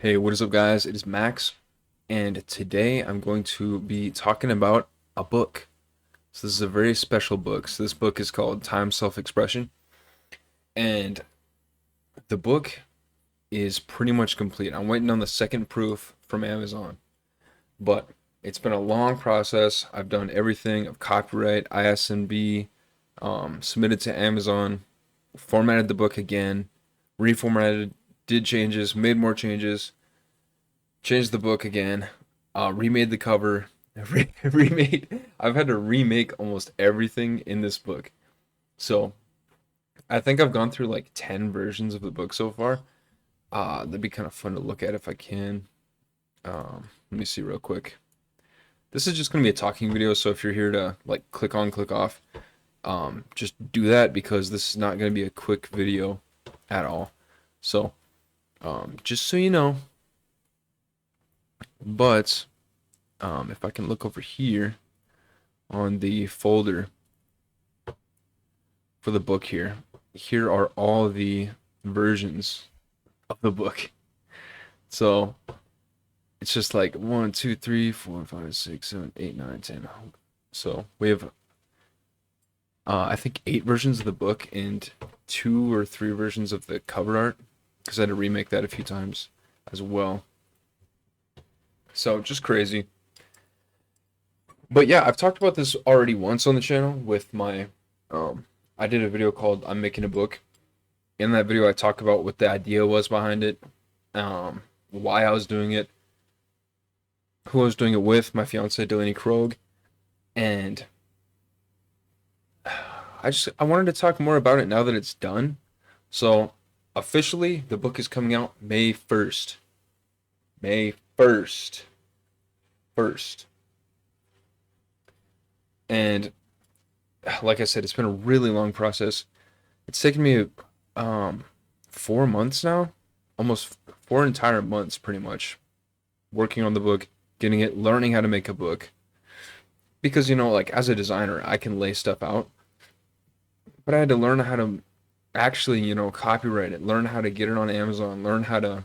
Hey, what is up, guys? It is Max, and today I'm going to be talking about a book. So, this is a very special book. So, this book is called Time Self-Expression, and the book is pretty much complete. I'm waiting on the second proof from Amazon, but it's been a long process. I've done everything of copyright, ISNB, submitted to Amazon, formatted the book again, reformatted, did changes, made more changes, changed the book again, remade the cover, remade. I've had to remake almost everything in this book. So I think I've gone through like 10 versions of the book so far. That'd be kind of fun to look at if I can. Let me see real quick. This is just gonna be a talking video, so if you're here to like click on, click off, just do that because this is not gonna be a quick video at all. So, just so you know, but if I can look over here on the folder for the book here are all the versions of the book. So it's just like 1, 2, 3, 4, 5, 6, 7, 8, 9, 10. So we have I think 8 versions of the book and 2 or 3 versions of the cover art because I had to remake that a few times as well. So just crazy. But yeah, I've talked about this already once on the channel with my I did a video called I'm Making a Book. In that video I talk about what the idea was behind it, why I was doing it, who I was doing it with, my fiance DeLaney Krogh, and I wanted to talk more about it now that it's done. So officially the book is coming out May 1st. May 1st. First. And like I said, it's been a really long process. It's taken me 4 months now, almost 4 entire months, pretty much, working on the book, getting it, learning how to make a book. Because like as a designer, I can lay stuff out, but I had to learn how to actually, copyright it, learn how to get it on Amazon, learn how to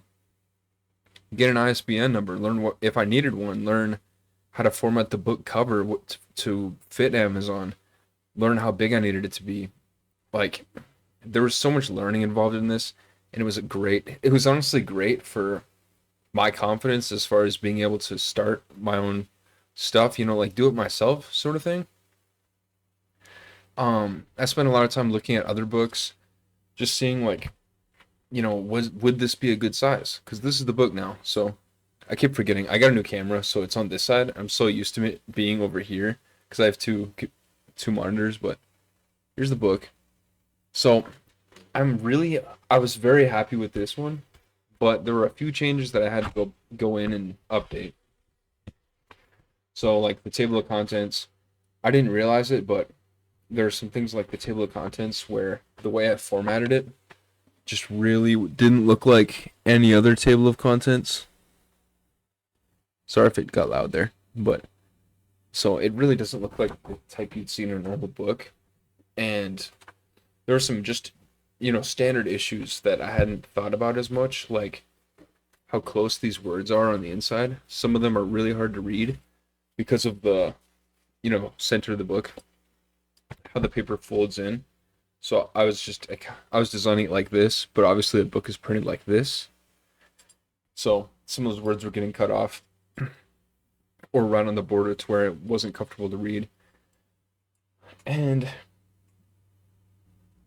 get an ISBN number, learn what if I needed one, learn how to format the book cover to fit Amazon, learn how big I needed it to be. Like, there was so much learning involved in this, and it was honestly great for my confidence as far as being able to start my own stuff, like do it myself sort of thing. I spent a lot of time looking at other books, just seeing like, would this be a good size? Because this is the book now, so I keep forgetting. I got a new camera, so it's on this side. I'm so used to it being over here because I have two monitors, but here's the book. So I was very happy with this one, but there were a few changes that I had to go in and update. So like the table of contents, I didn't realize it, but there are some things like the table of contents where the way I formatted it just really didn't look like any other table of contents. Sorry if it got loud there, but so it really doesn't look like the type you'd see in a normal book. And there are some just, standard issues that I hadn't thought about as much, like how close these words are on the inside. Some of them are really hard to read because of the, center of the book, how the paper folds in. So I was designing it like this, but obviously the book is printed like this. So some of those words were getting cut off or right on the border to where it wasn't comfortable to read. And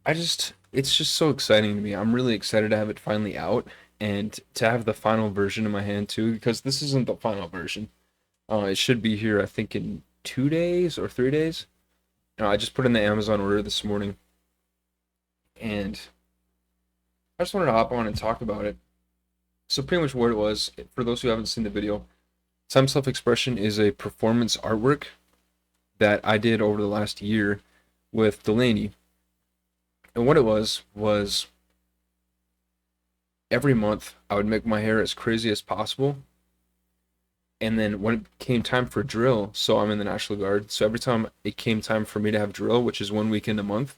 it's just so exciting to me. I'm really excited to have it finally out and to have the final version in my hand too, because this isn't the final version. It should be here, I think, in 2 days or 3 days. I just put in the Amazon order this morning, and I just wanted to hop on and talk about it. So pretty much what it was, for those who haven't seen the video, Time Self-Expression is a performance artwork that I did over the last year with DeLaney. And what it was every month I would make my hair as crazy as possible. And then when it came time for drill, so I'm in the National Guard, so every time it came time for me to have drill, which is 1 weekend a month,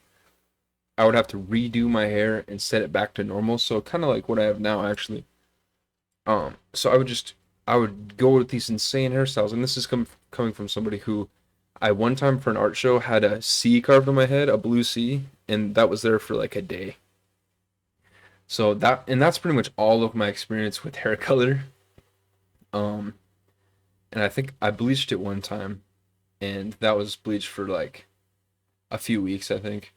I would have to redo my hair and set it back to normal. So kind of like what I have now, actually. So I would go with these insane hairstyles, and this is coming from somebody who I one time for an art show had a C carved on my head, a blue C, and that was there for like a day. So that's pretty much all of my experience with hair color. Um, and I think I bleached it one time, and that was bleached for like a few weeks, I think.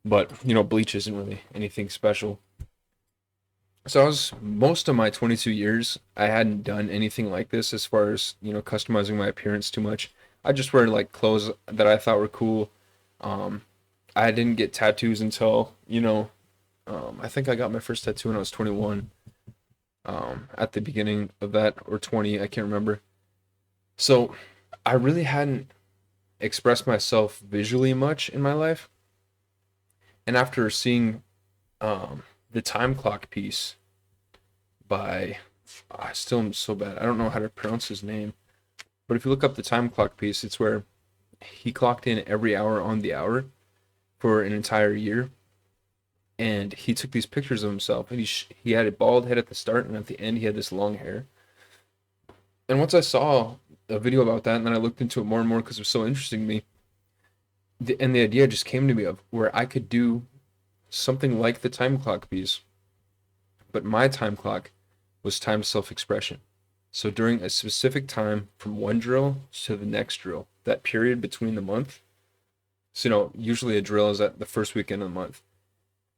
But bleach isn't really anything special. So I was most of my 22 years, I hadn't done anything like this as far as, customizing my appearance too much. I just wear like clothes that I thought were cool. Um, I didn't get tattoos until, I think I got my first tattoo when I was 21, at the beginning of that, or 20, I can't remember. So I really hadn't expressed myself visually much in my life. And after seeing the time clock piece by, I still am so bad. I don't know how to pronounce his name. But if you look up the time clock piece, it's where he clocked in every hour on the hour for an entire year. And he took these pictures of himself, and he had a bald head at the start, and at the end he had this long hair. And once I saw a video about that, and then I looked into it more and more because it was so interesting to me, and the idea just came to me of where I could do something like the time clock piece, but my time clock was timed self-expression. So during a specific time from one drill to the next drill, that period between the month. So usually a drill is at the first weekend of the month,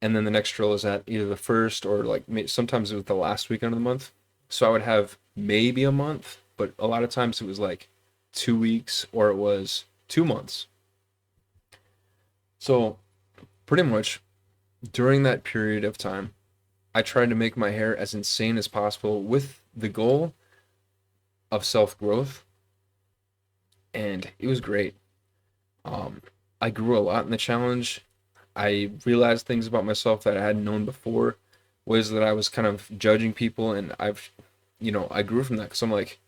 and then the next drill is at either the first or like sometimes it was the last weekend of the month. So I would have maybe a month, but a lot of times it was like 2 weeks or it was 2 months. So pretty much during that period of time, I tried to make my hair as insane as possible with the goal of self growth, and it was great. Um, I grew a lot in the challenge. I realized things about myself that I hadn't known before, ways that I was kind of judging people, and I grew from that because I'm like,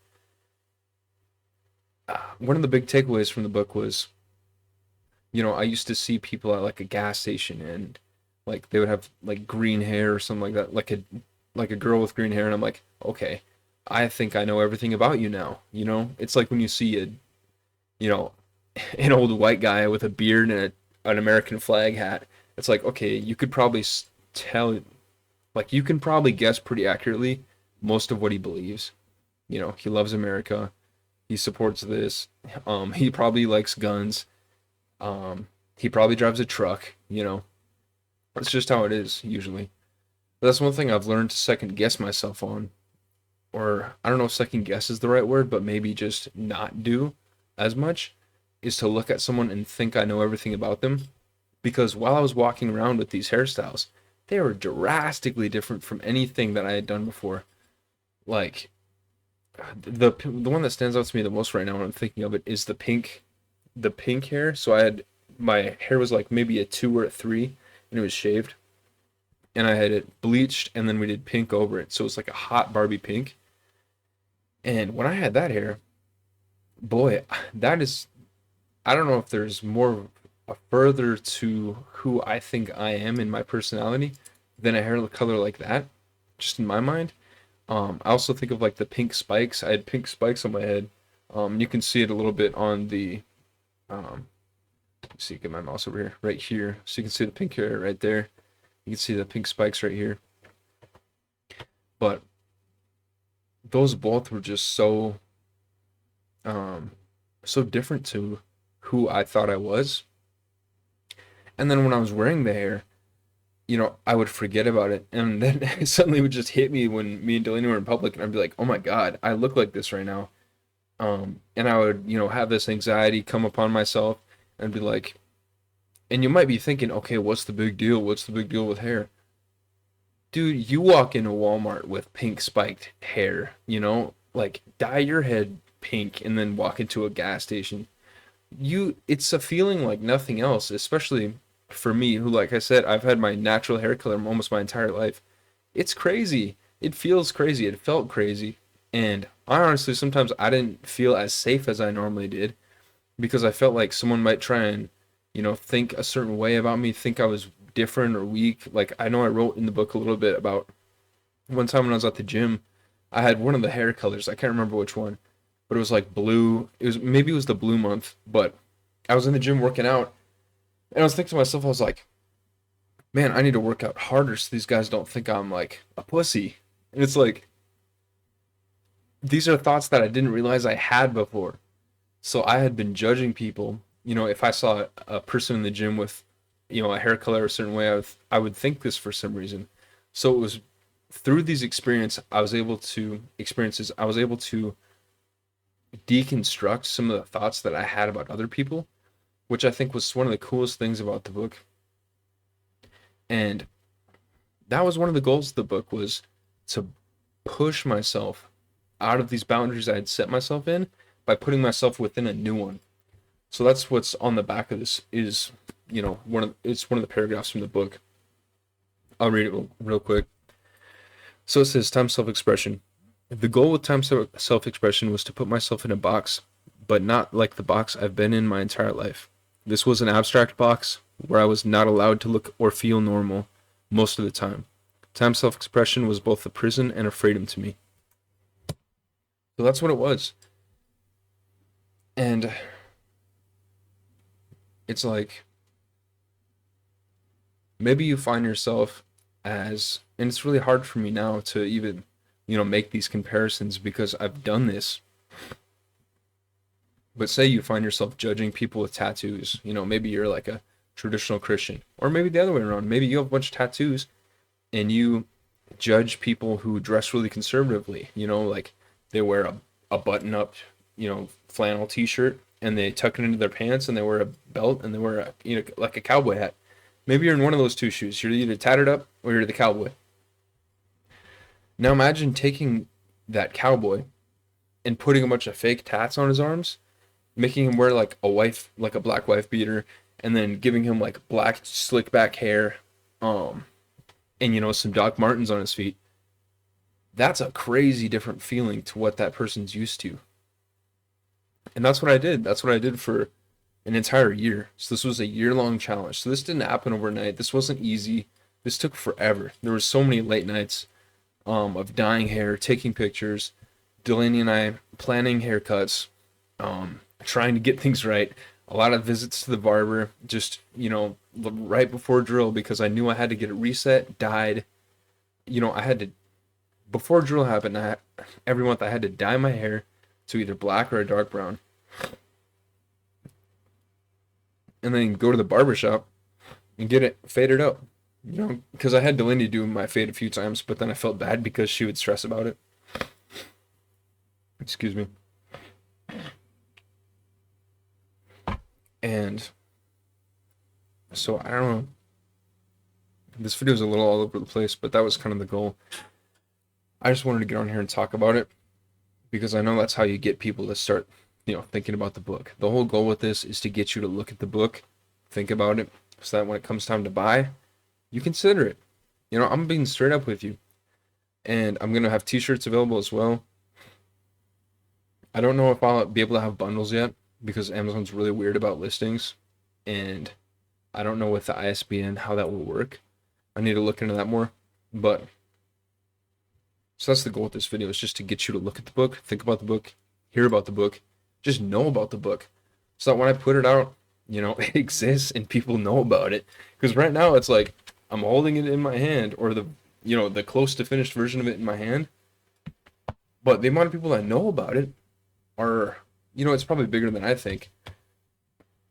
one of the big takeaways from the book was, I used to see people at like a gas station and like they would have like green hair or something like that, like a girl with green hair, and I'm like, okay, I think I know everything about you now. It's like when you see you know, an old white guy with a beard and an American flag hat. It's like, okay, you could probably tell, like you can probably guess pretty accurately most of what he believes. He loves America. He supports this. He probably likes guns. He probably drives a truck. That's just how it is usually. But that's one thing I've learned to second guess myself on, or I don't know if second guess is the right word, but maybe just not do as much, is to look at someone and think I know everything about them. Because while I was walking around with these hairstyles, they were drastically different from anything that I had done before. Like the one that stands out to me the most right now when I'm thinking of it is the pink hair. So my hair was like maybe a 2 or a 3, and it was shaved, and I had it bleached, and then we did pink over it, so it's like a hot Barbie pink. And when I had that hair, boy, that is, I don't know if there's more a further to who I think I am in my personality than a hair color like that, just in my mind. I also think of like the pink spikes. I had pink spikes on my head. You can see it a little bit on the, let's see, get my mouse over here, right here. So you can see the pink hair right there. You can see the pink spikes right here. But those both were just um, so different to who I thought I was. And then when I was wearing the hair, I would forget about it, and then it suddenly would just hit me when me and Delaney were in public, and I'd be like, "Oh my God, I look like this right now." And I would, have this anxiety come upon myself, and be like, and you might be thinking, "Okay, what's the big deal? What's the big deal with hair?" Dude, you walk into Walmart with pink spiked hair, like dye your head pink and then walk into a gas station. It's a feeling like nothing else, especially for me, who, like I said, I've had my natural hair color almost my entire life. It's crazy. It feels crazy. It felt crazy. And I honestly, sometimes I didn't feel as safe as I normally did because I felt like someone might try and, think a certain way about me, think I was different or weak. Like, I know I wrote in the book a little bit about one time when I was at the gym. I had one of the hair colors. I can't remember which one, but it was like blue. It was the blue month, but I was in the gym working out, and I was thinking to myself, I was like, man, I need to work out harder so these guys don't think I'm like a pussy. And it's like these are thoughts that I didn't realize I had before. So I had been judging people. If I saw a person in the gym with, a hair color a certain way, I would think this for some reason. So it was through these experiences, I was able to deconstruct some of the thoughts that I had about other people, which I think was one of the coolest things about the book. And that was one of the goals of the book, was to push myself out of these boundaries I had set myself in by putting myself within a new one. So that's what's on the back of this is, it's one of the paragraphs from the book. I'll read it real quick. So it says, time self-expression. The goal with time self-expression was to put myself in a box, but not like the box I've been in my entire life. This was an abstract box where I was not allowed to look or feel normal most of the time. Time self-expression was both a prison and a freedom to me. So that's what it was. And it's like, maybe you find yourself and it's really hard for me now to even, make these comparisons because I've done this. But say you find yourself judging people with tattoos, maybe you're like a traditional Christian, or maybe the other way around. Maybe you have a bunch of tattoos and you judge people who dress really conservatively, like they wear a button up, flannel t-shirt and they tuck it into their pants and they wear a belt and they wear like a cowboy hat. Maybe you're in one of those two shoes. You're either tattered up or you're the cowboy. Now imagine taking that cowboy and putting a bunch of fake tats on his arms, making him wear like a black wife beater, and then giving him like black slick back hair, and some Doc Martens on his feet. That's a crazy different feeling to what that person's used to. And that's what I did. That's what I did for an entire year. So this was a year-long challenge. So this didn't happen overnight. This wasn't easy. This took forever. There were so many late nights of dyeing hair, taking pictures, DeLaney and I planning haircuts, trying to get things right. A lot of visits to the barber, just, right before drill, because I knew I had to get it reset, dyed. Before drill happened, every month I had to dye my hair to either black or a dark brown. And then go to the barbershop and get it faded up. Because I had DeLaney do my fade a few times, but then I felt bad because she would stress about it. Excuse me. And so I don't know. This video is a little all over the place, but that was kind of the goal. I just wanted to get on here and talk about it because I know that's how you get people to start, thinking about the book. The whole goal with this is to get you to look at the book, think about it, so that when it comes time to buy, you consider it. I'm being straight up with you. And I'm going to have t-shirts available as well. I don't know if I'll be able to have bundles yet because Amazon's really weird about listings. And I don't know with the ISBN how that will work. I need to look into that more. But so that's the goal with this video, is just to get you to look at the book, think about the book, hear about the book, just know about the book. So that when I put it out, it exists and people know about it. Because right now it's like I'm holding it in my hand, or the close to finished version of it in my hand. But the amount of people that know about it are, it's probably bigger than I think.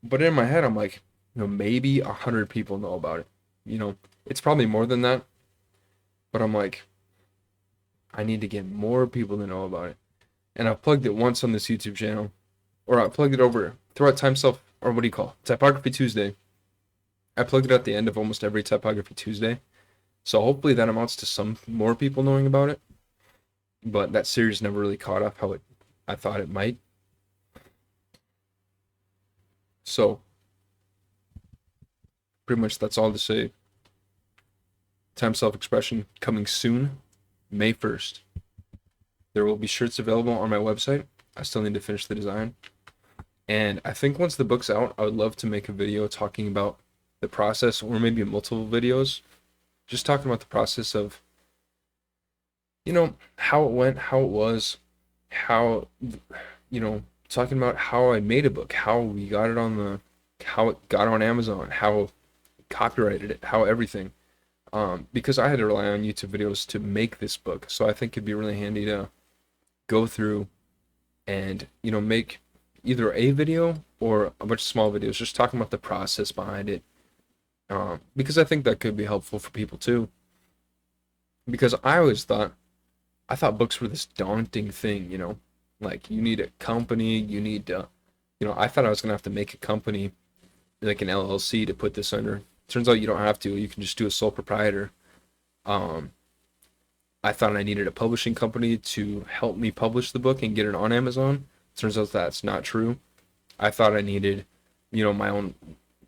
But in my head, I'm like, maybe 100 people know about it. It's probably more than that. But I'm like, I need to get more people to know about it. And I've plugged it once on this YouTube channel, or I plugged it over throughout Typography Tuesday. I plugged it at the end of almost every Typography Tuesday. So hopefully that amounts to some more people knowing about it. But that series never really caught up how I thought it might. So pretty much that's all to say. Time self-expression coming soon, May 1st. There will be shirts available on my website. I still need to finish the design. And I think once the book's out, I would love to make a video talking about the process, or maybe multiple videos, just talking about the process of, how it went, how it was, how, talking about how I made a book, how we got it on how it got on Amazon, how copyrighted it, how everything. Because I had to rely on YouTube videos to make this book, so I think it'd be really handy to go through and make either a video or a bunch of small videos just talking about the process behind it. Because I think that could be helpful for people too. Because I thought books were this daunting thing, like you need a company, you need to, I thought I was gonna have to make a company, like an LLC, to put this under. Turns out you don't have to. You can just do a sole proprietor. Um, I thought I needed a publishing company to help me publish the book and get it on Amazon. Turns out that's not true. I thought I needed, my own,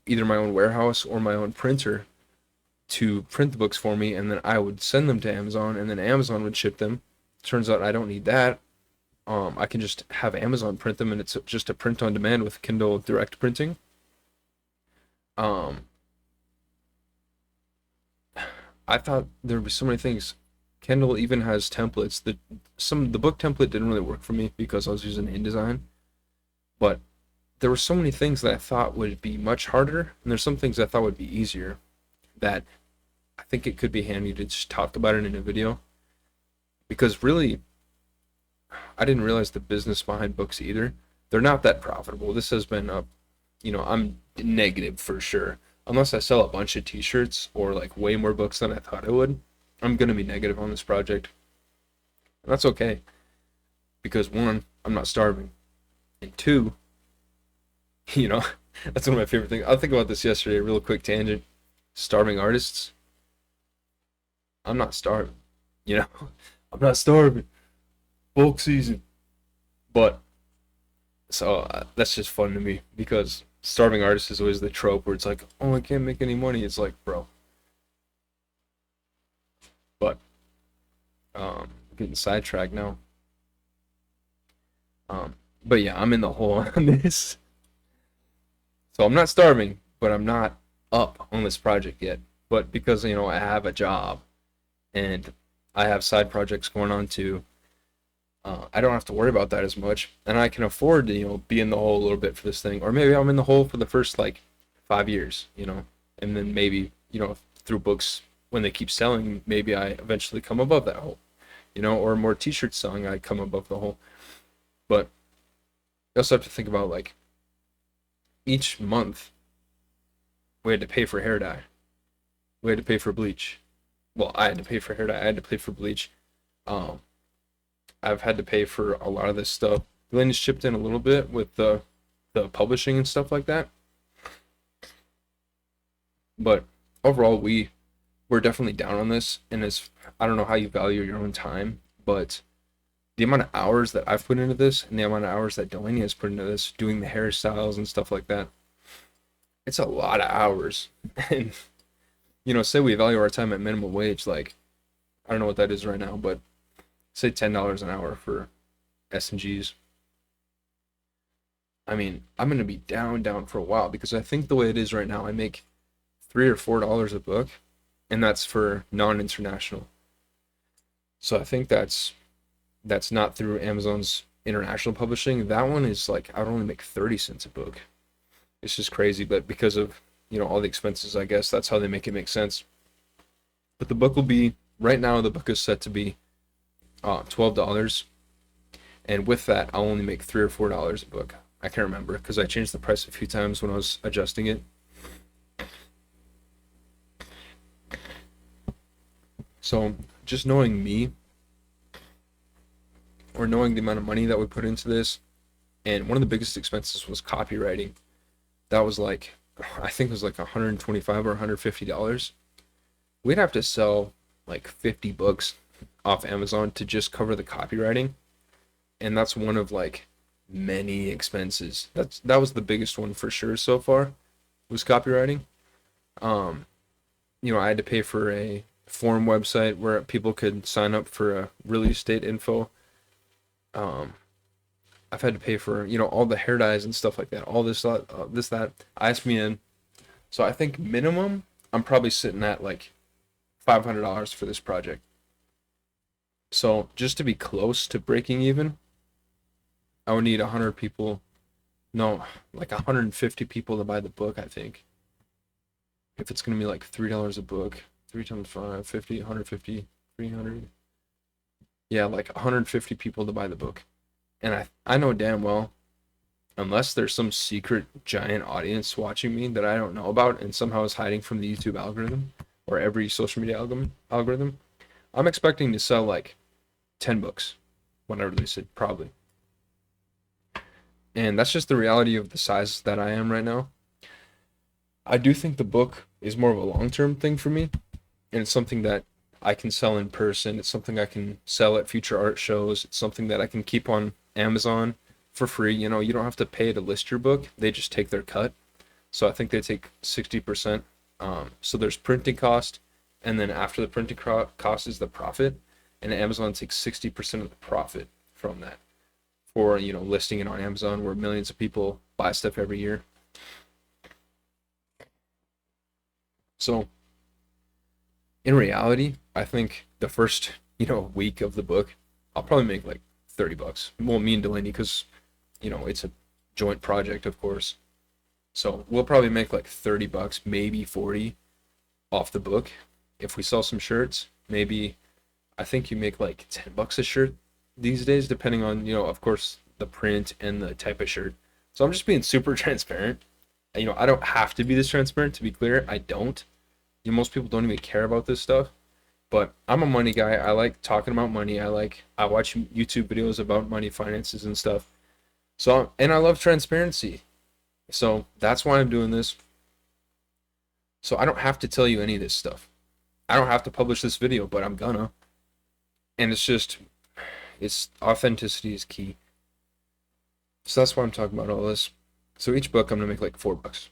either my own warehouse or my own printer to print the books for me, and then I would send them to Amazon, and then Amazon would ship them. Turns out I don't need that. I can just have Amazon print them, and it's just a print on demand with Kindle Direct Printing. Um, I thought there would be so many things. Kindle even has templates. The book template didn't really work for me because I was using InDesign, but there were so many things that I thought would be much harder, and there's some things I thought would be easier that I think it could be handy to just talk about it in a video. Because really, I didn't realize the business behind books either. They're not that profitable. This has been up, I'm negative for sure. Unless I sell a bunch of t-shirts or like way more books than I thought I would, I'm gonna be negative on this project. And that's okay. Because one, I'm not starving. And two, you know, that's one of my favorite things. I was thinking about this yesterday, real quick tangent. Starving artists. I'm not starving. You know, I'm not starving. Bulk season. But so that's just fun to me because starving artist is always the trope where it's like, oh, I can't make any money. It's like, bro. But getting sidetracked now. But yeah, I'm in the hole on this. So I'm not starving, but I'm not up on this project yet. But because I have a job and I have side projects going on too, I don't have to worry about that as much, and I can afford to be in the hole a little bit for this thing, or maybe I'm in the hole for the first like 5 years, and then maybe through books when they keep selling, maybe I eventually come above that hole, or more t-shirts selling, I come above the hole. But you also have to think about like each month we had to pay for hair dye, we had to pay for bleach. Well, I had to pay for hair dye, I had to pay for bleach. Um, I've had to pay for a lot of this stuff. DeLaney's chipped in a little bit with the publishing and stuff like that. But overall, we're definitely down on this. And I don't know how you value your own time, but the amount of hours that I've put into this and the amount of hours that DeLaney has put into this, doing the hairstyles and stuff like that, it's a lot of hours. And say we value our time at minimum wage, like I don't know what that is right now, but say $10 an hour for S&Gs. I mean, I'm gonna be down for a while because I think the way it is right now, I make $3 or $4 a book, and that's for non-international. So I think that's not through Amazon's international publishing. That one is like I would only make 30 cents a book. It's just crazy, but because of all the expenses, I guess that's how they make it make sense. But the book will be right now. The book is set to be $12, and with that, I'll only make $3 or $4 a book. I can't remember because I changed the price a few times when I was adjusting it. So just knowing me, or knowing the amount of money that we put into this, and one of the biggest expenses was copywriting. That was like, I think it was like $125 or $150. We'd have to sell like 50 books off Amazon to just cover the copywriting, and that's one of like many expenses. That was the biggest one for sure so far, was copywriting. Um, I had to pay for a forum website where people could sign up for a release date info. Um, I've had to pay for all the hair dyes and stuff like that, all this that ISBN. So I think minimum I'm probably sitting at like $500 for this project. So just to be close to breaking even, I would need 100 people, no, like 150 people to buy the book, I think. If it's gonna be like $3 a book, 3 times 5, 50, 150, 300. Yeah, like 150 people to buy the book. And I know damn well, unless there's some secret giant audience watching me that I don't know about and somehow is hiding from the YouTube algorithm or every social media algorithm, I'm expecting to sell like 10 books when I release it, probably. And that's just the reality of the size that I am right now. I do think the book is more of a long-term thing for me, and it's something that I can sell in person. It's something I can sell at future art shows. It's something that I can keep on Amazon for free. You know, you don't have to pay to list your book. They just take their cut. So I think they take 60%. So there's printing cost, and then after the printing cost is the profit, and Amazon takes 60% of the profit from that for, you know, listing it on Amazon where millions of people buy stuff every year. So in reality, I think the first, you know, week of the book, I'll probably make like 30 bucks. Well, me and DeLaney, because, you know, it's a joint project, of course. So we'll probably make like 30 bucks, maybe 40 off the book. If we sell some shirts, maybe I think you make like 10 bucks a shirt these days, depending on, you know, of course, the print and the type of shirt. So I'm just being super transparent. You know, I don't have to be this transparent, to be clear. I don't. You know, most people don't even care about this stuff. But I'm a money guy. I like talking about money. I watch YouTube videos about money, finances, and stuff. So, and I love transparency. So that's why I'm doing this. So I don't have to tell you any of this stuff. I don't have to publish this video, but I'm gonna. And it's just, it's authenticity is key. So that's why I'm talking about all this. So each book I'm gonna make like 4 bucks.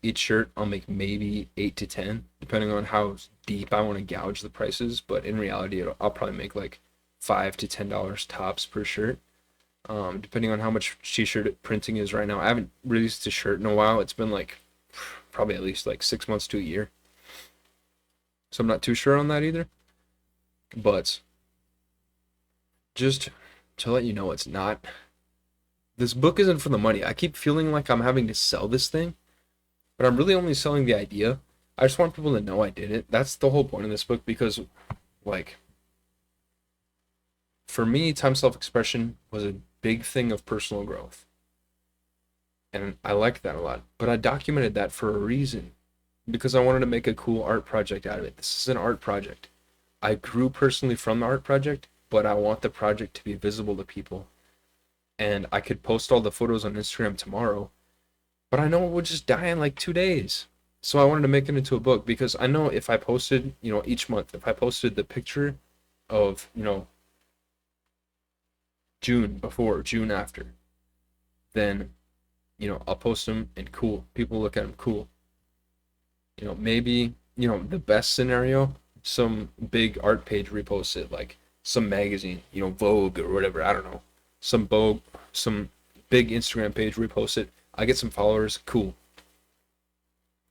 Each shirt I'll make maybe 8 to 10, depending on how deep I want to gouge the prices. But in reality, I'll probably make like $5 to $10 tops per shirt, depending on how much t-shirt printing is right now. I haven't released a shirt in a while. It's been like probably at least like 6 months to a year, so I'm not too sure on that either. But just to let you know, it's not. This book isn't for the money. I keep feeling like I'm having to sell this thing, but I'm really only selling the idea. I just want people to know I did it. That's the whole point of this book, because, like, for me, time self-expression was a big thing of personal growth. And I liked that a lot. But I documented that for a reason, because I wanted to make a cool art project out of it. This is an art project. I grew personally from the art project, but I want the project to be visible to people. And I could post all the photos on Instagram tomorrow, but I know it would just die in like 2 days. So I wanted to make it into a book, because I know if I posted, you know, each month, if I posted the picture of, you know, June before, June after, then, you know, I'll post them and cool. People look at them, cool. You know, maybe, you know, the best scenario, some big art page reposts it, like some magazine, you know, Vogue or whatever, I don't know. Some Vogue, some big Instagram page reposts it. I get some followers, cool.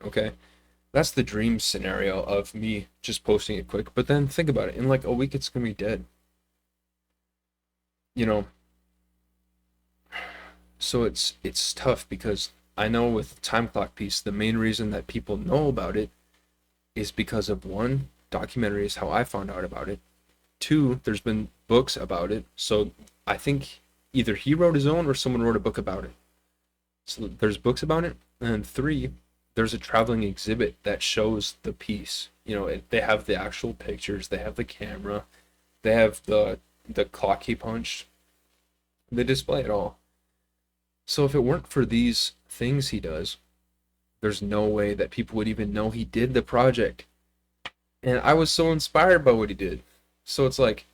Okay. That's the dream scenario of me just posting it quick. But then think about it. In like a week, it's gonna be dead. You know, so it's tough, because I know with Time Clock Piece, the main reason that people know about it is because of, one, documentaries, how I found out about it. Two, there's been books about it. So I think either he wrote his own or someone wrote a book about it. So there's books about it. And three, there's a traveling exhibit that shows the piece. You know, they have the actual pictures, they have the camera, they have the clock he punched. They display it all. So if it weren't for these things he does, there's no way that people would even know he did the project. And I was so inspired by what he did. So it's like,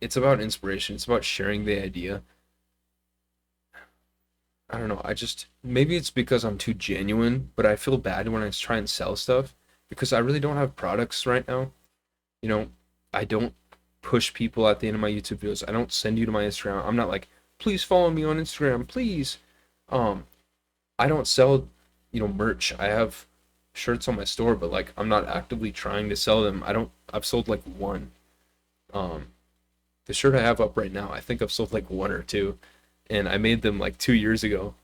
it's about inspiration. It's about sharing the idea. I don't know. I just, maybe it's because I'm too genuine, but I feel bad when I try and sell stuff, because I really don't have products right now. You know, I don't push people at the end of my YouTube videos. I don't send you to my Instagram. I'm not like, please follow me on Instagram, please. Um, I don't sell, you know, merch. I have shirts on my store, but like I'm not actively trying to sell them. I've sold like one. Um, the shirt I have up right now, I think I've sold like one or two, and I made them like 2 years ago.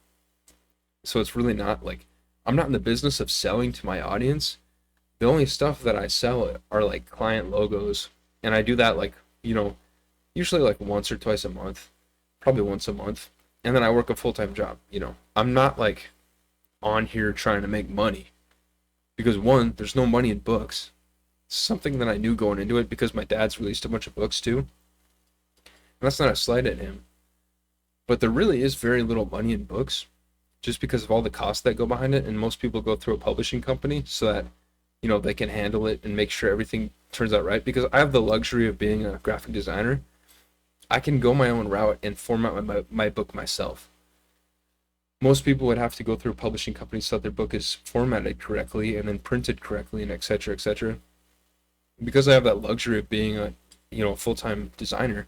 So it's really not like I'm not in the business of selling to my audience. The only stuff that I sell are like client logos, and I do that like, usually like once or twice a month, probably once a month. And then I work a full-time job. I'm not like on here trying to make money because one, there's no money in books. It's something that I knew going into it because my dad's released a bunch of books too. And that's not a slight at him, but there really is very little money in books just because of all the costs that go behind it. And most people go through a publishing company so that, they can handle it and make sure everything turns out right. Because I have the luxury of being a graphic designer. I can go my own route and format my book myself. Most people would have to go through a publishing company so that their book is formatted correctly and then printed correctly and etc. etc. Because I have that luxury of being a full-time designer,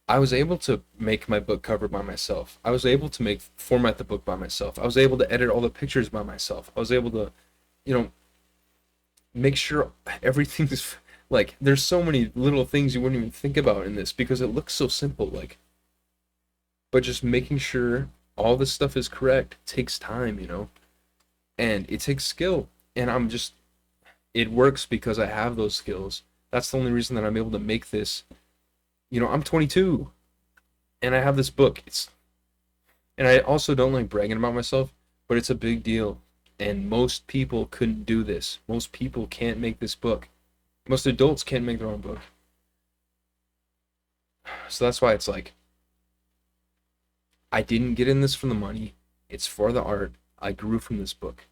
I was able to make my book cover by myself. I was able to format the book by myself. I was able to edit all the pictures by myself. I was able to, make sure everything's like, there's so many little things you wouldn't even think about in this because it looks so simple, like, but just making sure all this stuff is correct takes time, and it takes skill. And it works because I have those skills. That's the only reason that I'm able to make this. I'm 22 and I have this book. And I also don't like bragging about myself, but it's a big deal. And most people couldn't do this. Most people can't make this book. Most adults can't make their own book. So that's why it's like, I didn't get in this for the money. It's for the art. I grew from this book.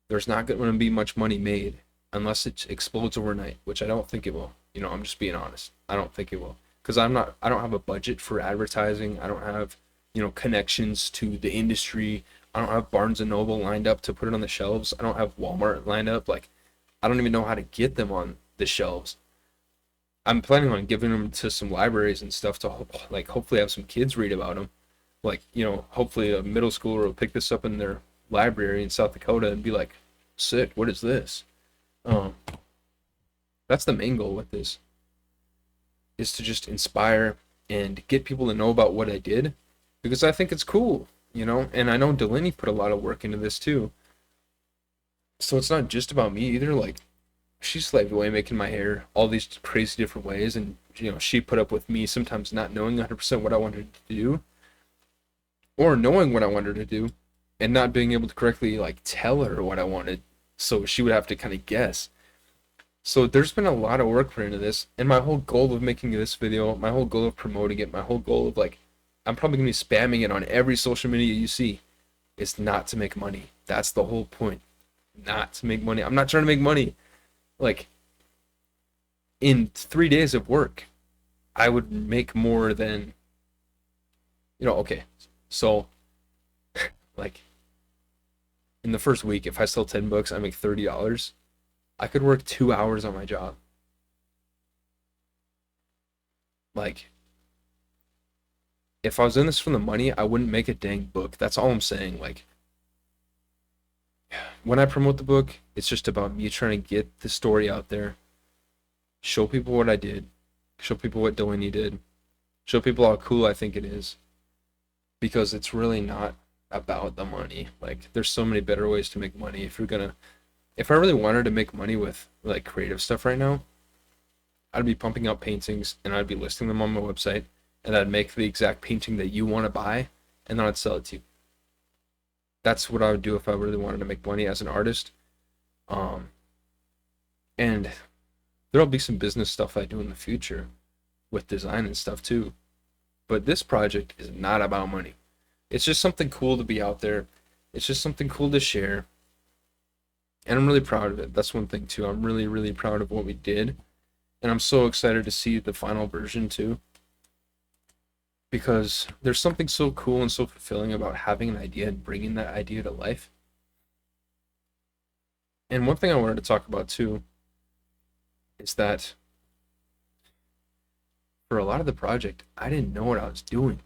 There's not going to be much money made unless it explodes overnight, which I don't think it will. I'm just being honest. I don't think it will. Because I don't have a budget for advertising. I don't have, connections to the industry. I don't have Barnes and Noble lined up to put it on the shelves. I don't have Walmart lined up. Like, I don't even know how to get them on the shelves. I'm planning on giving them to some libraries and stuff to hopefully have some kids read about them. Like, hopefully a middle schooler will pick this up in their library in South Dakota and be like, sick, what is this? That's the main goal with this, is to just inspire and get people to know about what I did, because I think it's cool, and I know DeLaney put a lot of work into this too. So it's not just about me either. Like, she slaved away making my hair all these crazy different ways, and she put up with me sometimes not knowing 100% what I wanted to do, or knowing what I wanted to do and not being able to correctly tell her what I wanted, so she would have to kind of guess. So there's been a lot of work put into this, and my whole goal of making this video, my whole goal of promoting it, my whole goal of I'm probably gonna be spamming it on every social media you see, is not to make money. That's the whole point. Not to make money. I'm not trying to make money. In 3 days of work, I would make more than, okay. So, in the first week, if I sell 10 books, I make $30. I could work 2 hours on my job. If I was in this for the money, I wouldn't make a dang book. That's all I'm saying. When I promote the book, it's just about me trying to get the story out there, show people what I did, show people what DeLaney did, show people how cool I think it is, because it's really not about the money. There's so many better ways to make money. If I really wanted to make money with creative stuff right now, I'd be pumping out paintings and I'd be listing them on my website, and I'd make the exact painting that you want to buy, and then I'd sell it to you. That's what I would do if I really wanted to make money as an artist. And there'll be some business stuff I do in the future with design and stuff too. But this project is not about money. It's just something cool to be out there. It's just something cool to share. And I'm really proud of it. That's one thing too. I'm really, really proud of what we did. And I'm so excited to see the final version too, because there's something so cool and so fulfilling about having an idea and bringing that idea to life. And one thing I wanted to talk about too is that for a lot of the project, I didn't know what I was doing.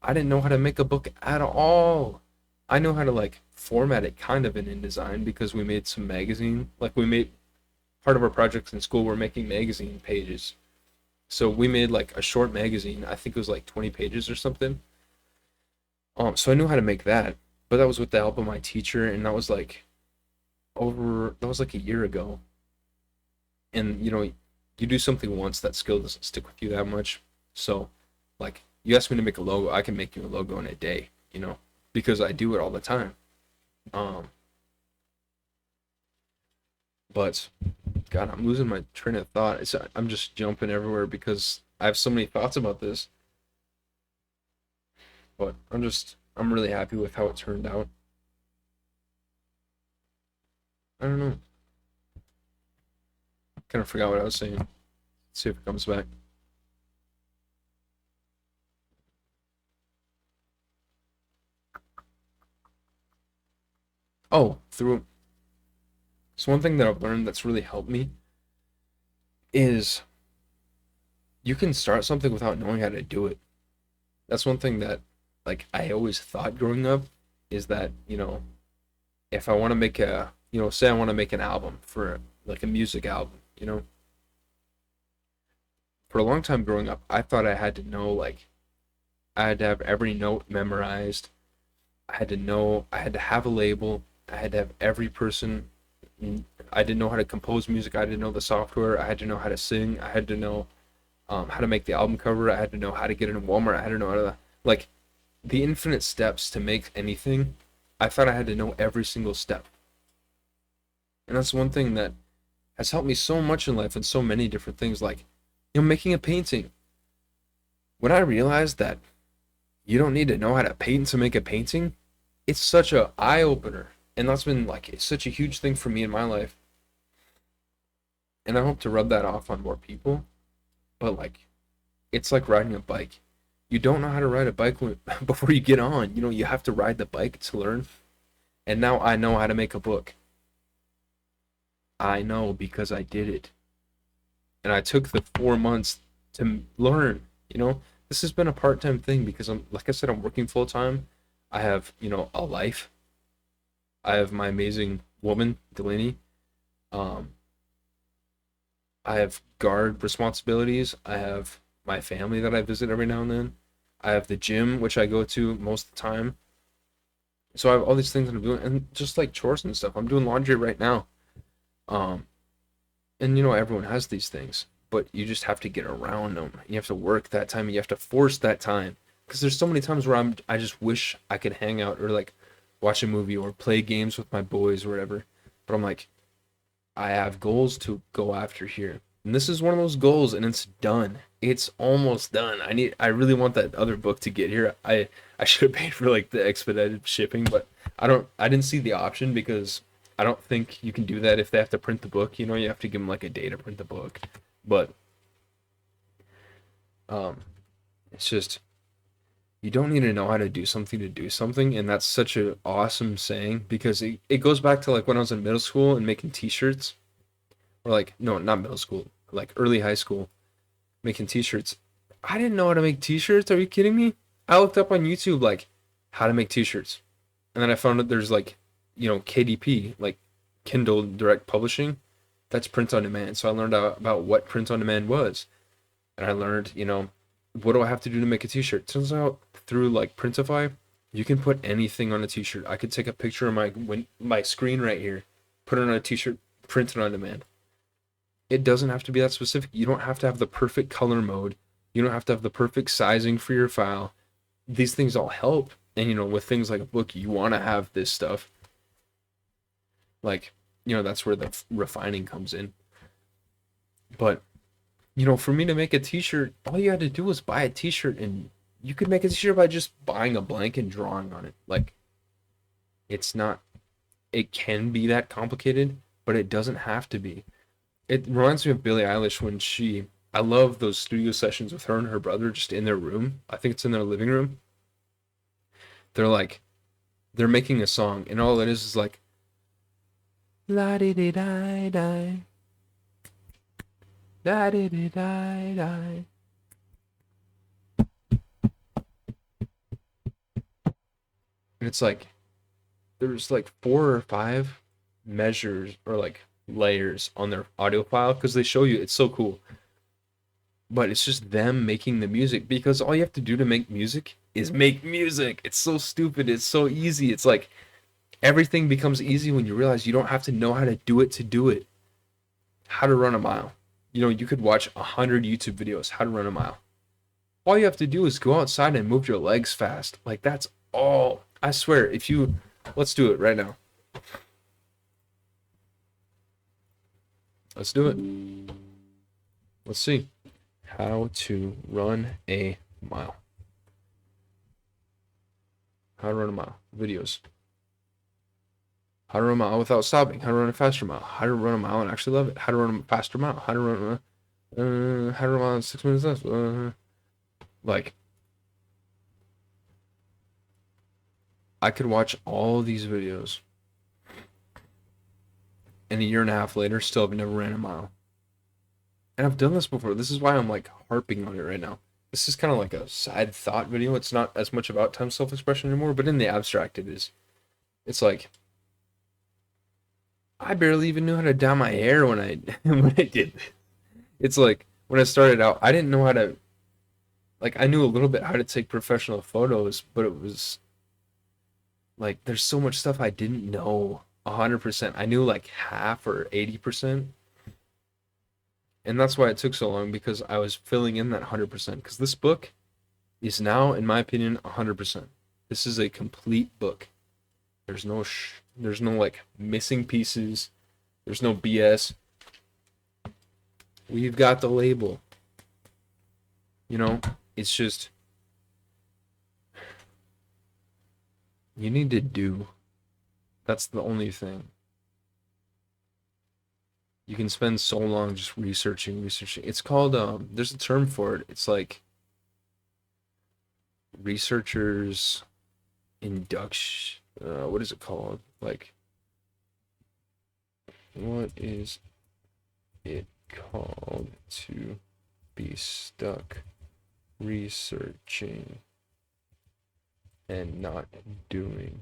I didn't know how to make a book at all. I know how to format it kind of in InDesign because we made some magazine, like we made part of our projects in school, we're making magazine pages. So we made like a short magazine. I think it was like 20 pages or something. So I knew how to make that, but that was with the help of my teacher, and that was like a year ago. And you do something once, that skill doesn't stick with you that much. So, like, you ask me to make a logo, I can make you a logo in a day, because I do it all the time. Um, but God, I'm losing my train of thought. I'm just jumping everywhere because I have so many thoughts about this. But I'm really happy with how it turned out. I don't know. Kind of forgot what I was saying. Let's see if it comes back. Oh, through. So one thing that I've learned that's really helped me is you can start something without knowing how to do it. That's one thing that, like, I always thought growing up is that, if I want to make say I want to make an album for like a music album, for a long time growing up, I thought I had to know, like, I had to have every note memorized. I had to have a label. I had to have every person. I didn't know how to compose music. I didn't know the software. I had to know how to sing. I had to know how to make the album cover. I had to know how to get it in Walmart. I had to know how to, like, the infinite steps to make anything. I thought I had to know every single step. And that's one thing that has helped me so much in life and so many different things. Like, making a painting. When I realized that you don't need to know how to paint to make a painting, it's such a eye opener. And that's been like it's such a huge thing for me in my life. And I hope to rub that off on more people. But like, it's like riding a bike. You don't know how to ride a bike before you get on. You have to ride the bike to learn. And now I know how to make a book. I know because I did it. And I took the 4 months to learn. This has been a part-time thing because like I said, I'm working full-time. I have, a life. I have my amazing woman, DeLaney. Um, I have guard responsibilities. I have my family that I visit every now and then. I have the gym, which I go to most of the time. So I have all these things that I'm doing, and just like chores and stuff. I'm doing laundry right now. Um, and everyone has these things, but you just have to get around them. You have to work that time, and you have to force that time. Because there's so many times where I just wish I could hang out or like watch a movie or play games with my boys or whatever. But I'm like, I have goals to go after here. And this is one of those goals, and it's done. It's almost done. I really want that other book to get here. I should have paid for like the expedited shipping, but I didn't see the option because I don't think you can do that if they have to print the book. You have to give them like a day to print the book. But it's just you don't need to know how to do something, and that's such an awesome saying because it goes back to like when I was in middle school and making t-shirts, or like no, not middle school, like early high school, making t-shirts. I didn't know how to make t-shirts. Are you kidding me? I looked up on YouTube like how to make t-shirts, and then I found that there's like KDP, like Kindle Direct Publishing, that's print on demand. So I learned about what print on demand was, and I learned what do I have to do to make a t-shirt. Turns out through like Printify, you can put anything on a t-shirt. I could take a picture of my screen right here, put it on a t-shirt, print it on demand. It doesn't have to be that specific. You don't have to have the perfect color mode. You don't have to have the perfect sizing for your file. These things all help. And with things like a book, you want to have this stuff. Like, that's where the refining comes in. But, for me to make a t-shirt, all you had to do was buy a t-shirt, and you could make a t-shirt by just buying a blank and drawing on it. Like, it can be that complicated, but it doesn't have to be. It reminds me of Billie Eilish when I love those studio sessions with her and her brother just in their room. I think it's in their living room. They're like, they're making a song, and all it is like, la di di di di, la di di di di. And it's like, there's like 4 or 5 measures or like layers on their audio file because they show you it's so cool. But it's just them making the music because all you have to do to make music is make music. It's so stupid. It's so easy. It's like everything becomes easy when you realize you don't have to know how to do it to do it. How to run a mile. You know, you could watch 100 YouTube videos, how to run a mile. All you have to do is go outside and move your legs fast. Like that's all. I swear, if you let's do it right now. Let's do it. Let's see. How to run a mile. How to run a mile. Videos. How to run a mile without stopping. How to run a faster mile. How to run a mile and actually love it. How to run a faster mile. How to run how to run a mile in 6 minutes less. Like, I could watch all these videos, and a year and a half later, still have never ran a mile. And I've done this before. This is why I'm like harping on it right now. This is kind of like a side thought video. It's not as much about time self-expression anymore, but in the abstract, it is. It's like I barely even knew how to dye my hair when I when I did this. It's like when I started out, I didn't know how to like I knew a little bit how to take professional photos, but it was like there's so much stuff I didn't know 100%. I knew like half or 80%. And that's why it took so long because I was filling in that 100%. Because this book is now, in my opinion, 100%. This is a complete book. There's no like missing pieces. There's no BS. We've got the label. You know, it's just you need to do. That's the only thing. You can spend so long just researching. It's called there's a term for it. It's like researchers induction. What is it called? Like, what is it called to be stuck researching and not doing?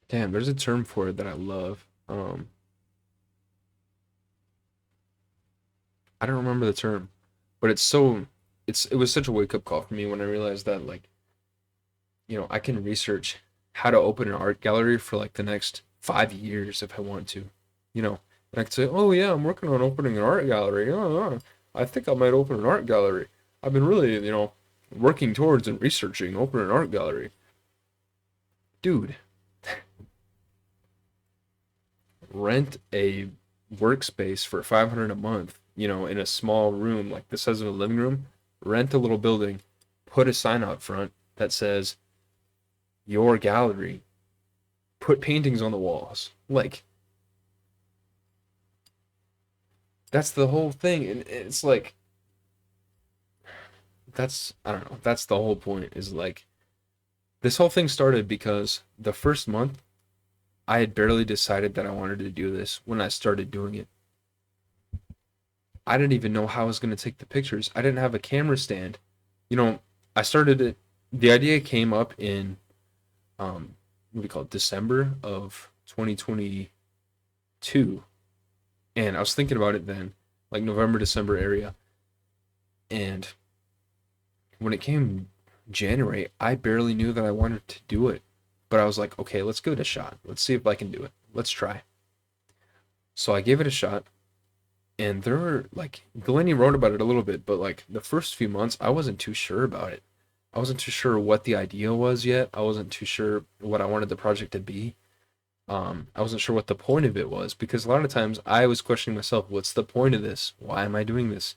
Damn, there's a term for it that I love. I don't remember the term, but it was such a wake up call for me when I realized that like, you know, I can research how to open an art gallery for like the next 5 years if I want to, you know, and I could say, oh yeah, I'm working on opening an art gallery. Oh, I think I might open an art gallery. I've been really, you know, working towards and researching opening an art gallery. Dude, rent a workspace for 500 a month, you know, in a small room like the size of a living room, rent a little building, put a sign out front that says your gallery, put paintings on the walls. Like that's the whole thing and it's like that's I don't know, that's the whole point is like this whole thing started because the first month I had barely decided that I wanted to do this when I started doing it. I didn't even know how I was going to take the pictures. I didn't have a camera stand. You know, I started it. The idea came up in, what do we call it, December of 2022. And I was thinking about it then, like November, December area. And when it came January, I barely knew that I wanted to do it. But I was like, okay, let's give it a shot. Let's see if I can do it. Let's try. So I gave it a shot. And there were like DeLaney wrote about it a little bit, but like the first few months, I wasn't too sure about it. I wasn't too sure what the idea was yet. I wasn't too sure what I wanted the project to be. I wasn't sure what the point of it was because a lot of times I was questioning myself, what's the point of this? Why am I doing this?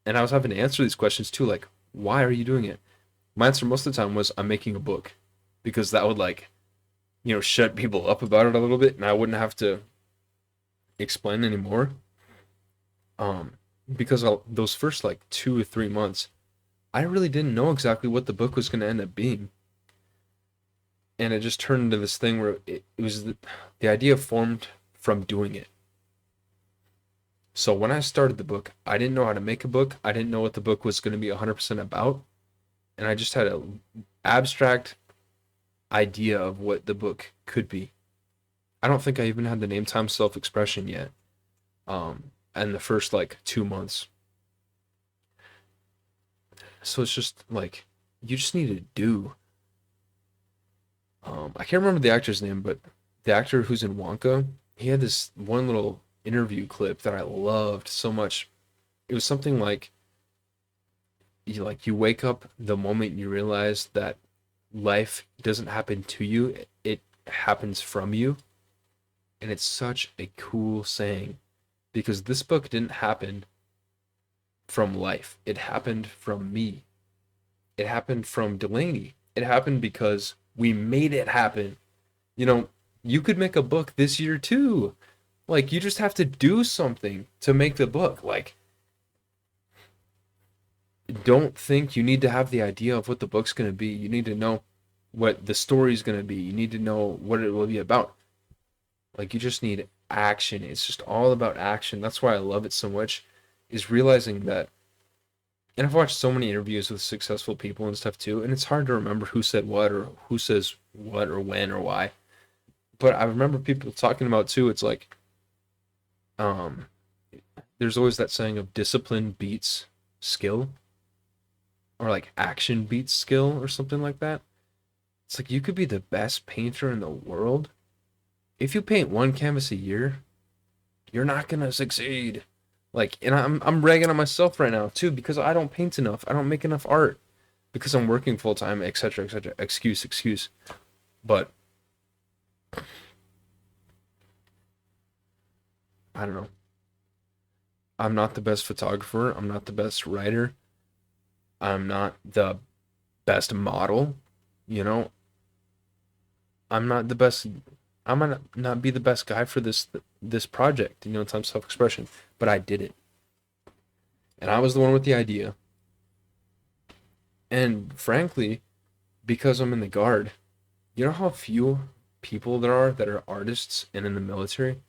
And I was having to answer these questions too, like, why are you doing it? My answer most of the time was I'm making a book because that would like, you know, shut people up about it a little bit and I wouldn't have to explain anymore. Because those first like 2 or 3 months, I really didn't know exactly what the book was going to end up being. And it just turned into this thing where it was the idea formed from doing it. So when I started the book, I didn't know how to make a book. I didn't know what the book was going to be 100% about, and I just had an abstract idea of what the book could be. I don't think I even had the name Time Self Expression yet. And the first like 2 months. So it's just like you just need to do. I can't remember the actor's name, but the actor who's in Wonka, he had this one little interview clip that I loved so much. It was something like you wake up the moment you realize that life doesn't happen to you, it happens from you. And it's such a cool saying because this book didn't happen from life. It happened from me. It happened from DeLaney. It happened because we made it happen. You know, you could make a book this year too. Like, you just have to do something to make the book. Like, don't think you need to have the idea of what the book's going to be. You need to know what the story's going to be. You need to know what it will be about. Like, you just need action. It's just all about action. That's why I love it so much, is realizing that. And I've watched so many interviews with successful people and stuff too, and it's hard to remember who said what or who says what or when or why. But I remember people talking about too, it's like, um, there's always that saying of discipline beats skill, or like action beats skill, or something like that. It's like you could be the best painter in the world. If you paint one canvas a year, you're not gonna succeed. Like, and I'm ragging on myself right now too because I don't paint enough. I don't make enough art because I'm working full time, etc., etc. Excuse. But I don't know. I'm not the best photographer. I'm not the best writer. I'm not the best model. You know, I'm not the best. I might not be the best guy for this project. You know, time self expression. But I did it, and I was the one with the idea. And frankly, because I'm in the guard, you know how few people there are that are artists and in the military?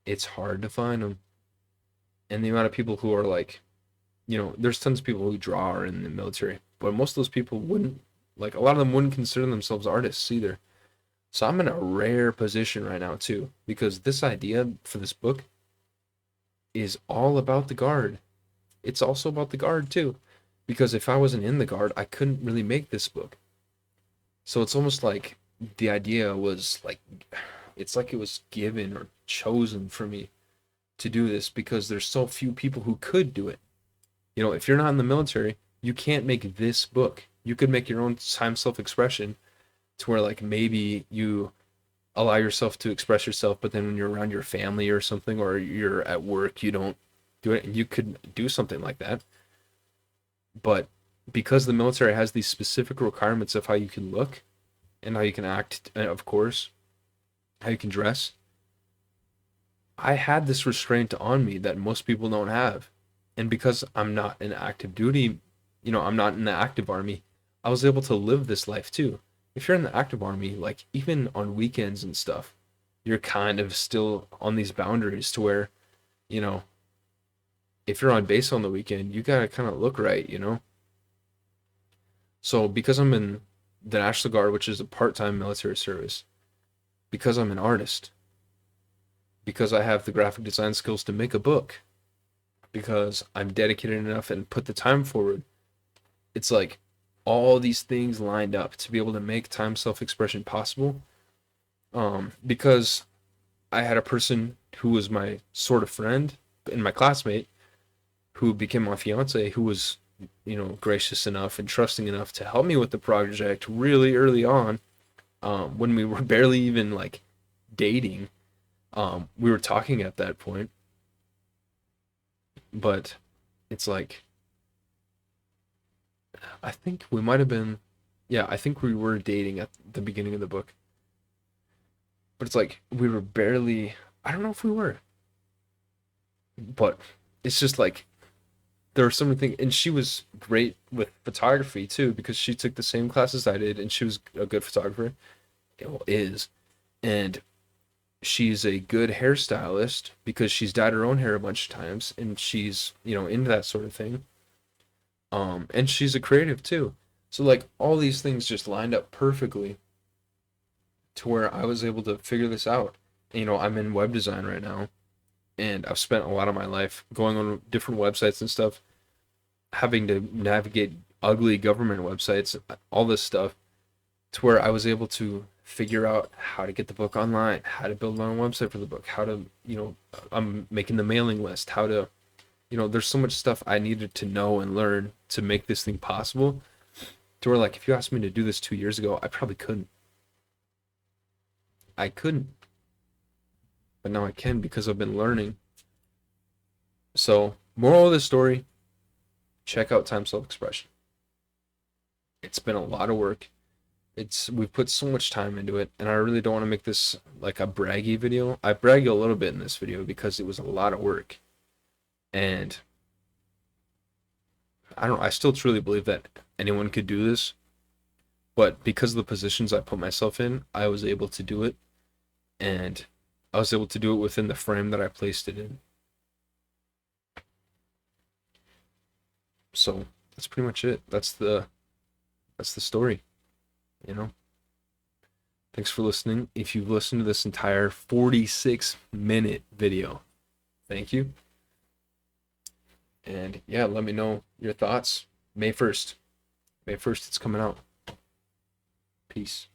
It's hard to find them. And the amount of people who are like, there's tons of people who draw are in the military, but most of those people wouldn't, like, a lot of them wouldn't consider themselves artists either. So I'm in a rare position right now too, because this idea for this book is all about the guard. It's also about the guard too, because if I wasn't in the guard, I couldn't really make this book. So it's almost like the idea was like, it's like it was given or chosen for me to do this because there's so few people who could do it. If you're not in the military, you can't make this book. You could make your own time self-expression to where like maybe you allow yourself to express yourself, but then when you're around your family or something, or you're at work, you don't do it, and you could do something like that. But because the military has these specific requirements of how you can look and how you can act, and of course, how you can dress, I had this restraint on me that most people don't have. And because I'm not in active duty, I'm not in the active army, I was able to live this life too. If you're in the active army, like even on weekends and stuff, you're kind of still on these boundaries to where, you know, if you're on base on the weekend, you gotta kind of look right. So because I'm in the National Guard, which is a part-time military service, because I'm an artist, because I have the graphic design skills to make a book, because I'm dedicated enough and put the time forward, it's like all these things lined up to be able to make time self-expression possible. Because I had a person who was my sort of friend and my classmate who became my fiance, who was, gracious enough and trusting enough to help me with the project really early on, when we were barely even like dating. We were talking at that point, but it's like, I think we might have been, yeah, I think we were dating at the beginning of the book, but it's like we were barely, I don't know if we were, but it's just like there were so many things, and she was great with photography too because she took the same classes I did, and she was a good photographer. Well, is, and she's a good hairstylist because she's dyed her own hair a bunch of times and she's, into that sort of thing. And she's a creative too. So like all these things just lined up perfectly to where I was able to figure this out. I'm in web design right now, and I've spent a lot of my life going on different websites and stuff, having to navigate ugly government websites, all this stuff, to where I was able to figure out how to get the book online, how to build my own website for the book, how to, I'm making the mailing list, how to, there's so much stuff I needed to know and learn to make this thing possible. To where, like, if you asked me to do this 2 years ago, I probably couldn't. I couldn't. But now I can because I've been learning. So, moral of the story, check out Time Self-Expression. It's been a lot of work. We've put so much time into it, and I really don't want to make this like a braggy video. I brag a little bit in this video because it was a lot of work. And I still truly believe that anyone could do this, but because of the positions I put myself in, I was able to do it, and I was able to do it within the frame that I placed it in. So that's pretty much it. That's the story, Thanks for listening. If you've listened to this entire 46-minute video, thank you. And yeah, let me know your thoughts. May 1st. May 1st, it's coming out. Peace.